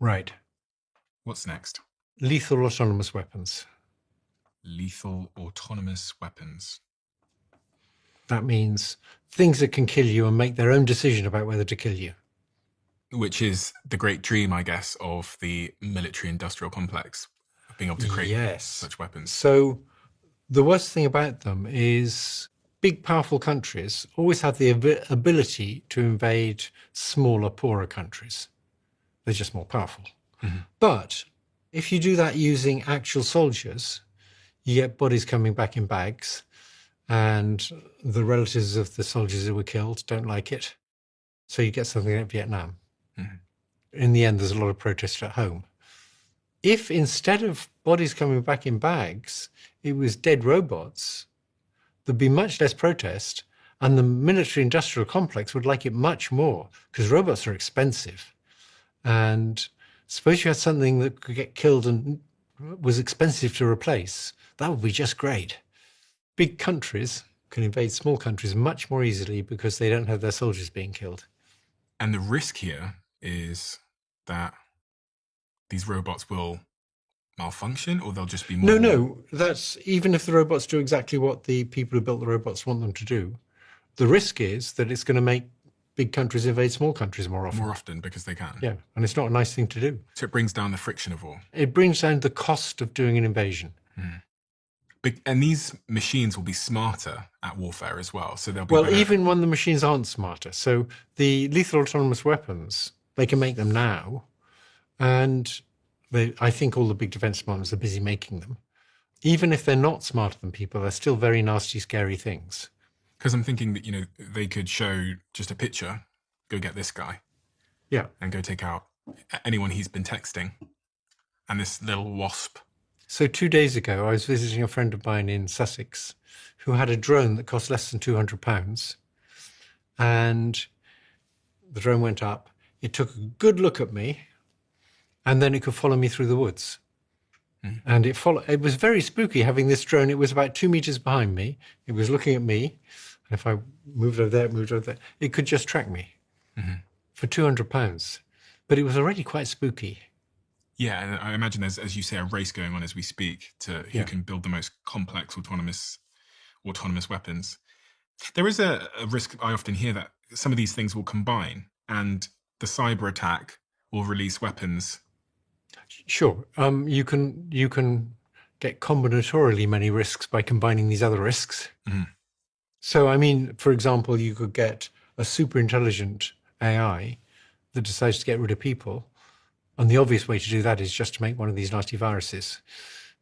Right. What's next? Lethal autonomous weapons. Lethal autonomous weapons. That means things that can kill you and make their own decision about whether to kill you. Which is the great dream, I guess, of the military-industrial complex, of being able to create such weapons. So the worst thing about them is big, powerful countries always have the ability to invade smaller, poorer countries. They're just more powerful. Mm-hmm. But if you do that using actual soldiers, you get bodies coming back in bags, and the relatives of the soldiers who were killed don't like it. So you get something like Vietnam. Mm-hmm. In the end, there's a lot of protest at home. If instead of bodies coming back in bags, it was dead robots, there'd be much less protest, and the military-industrial complex would like it much more, because robots are expensive. And suppose you had something that could get killed and was expensive to replace. That would be just great. Big countries can invade small countries much more easily because they don't have their soldiers being killed. And the risk here is that these robots will malfunction, or they'll just be more... No, that's even if the robots do exactly what the people who built the robots want them to do. The risk is that it's going to make big countries invade small countries more often. More often, because they can. Yeah, and it's not a nice thing to do. So it brings down the friction of war. It brings down the cost of doing an invasion. Mm. And these machines will be smarter at warfare as well. So they'll be well, better. Even when the machines aren't smarter. So the lethal autonomous weapons, they can make them now. And I think all the big defense departments are busy making them. Even if they're not smarter than people, they're still very nasty, scary things. Because I'm thinking that, they could show just a picture, go get this guy. Yeah. And go take out anyone he's been texting. And this little wasp. So 2 days ago, I was visiting a friend of mine in Sussex who had a drone that cost less than £200. And the drone went up. It took a good look at me, and then it could follow me through the woods. Mm. And it was very spooky having this drone. It was about 2 meters behind me. It was looking at me. And if I moved over there, it could just track me for £200. But it was already quite spooky. Yeah, and I imagine there's, as you say, a race going on as we speak to who can build the most complex autonomous weapons. There is a risk, I often hear, that some of these things will combine and the cyber attack will release weapons. Sure. You can get combinatorially many risks by combining these other risks. Mm-hmm. So, I mean, for example, you could get a super intelligent AI that decides to get rid of people. And the obvious way to do that is just to make one of these nasty viruses.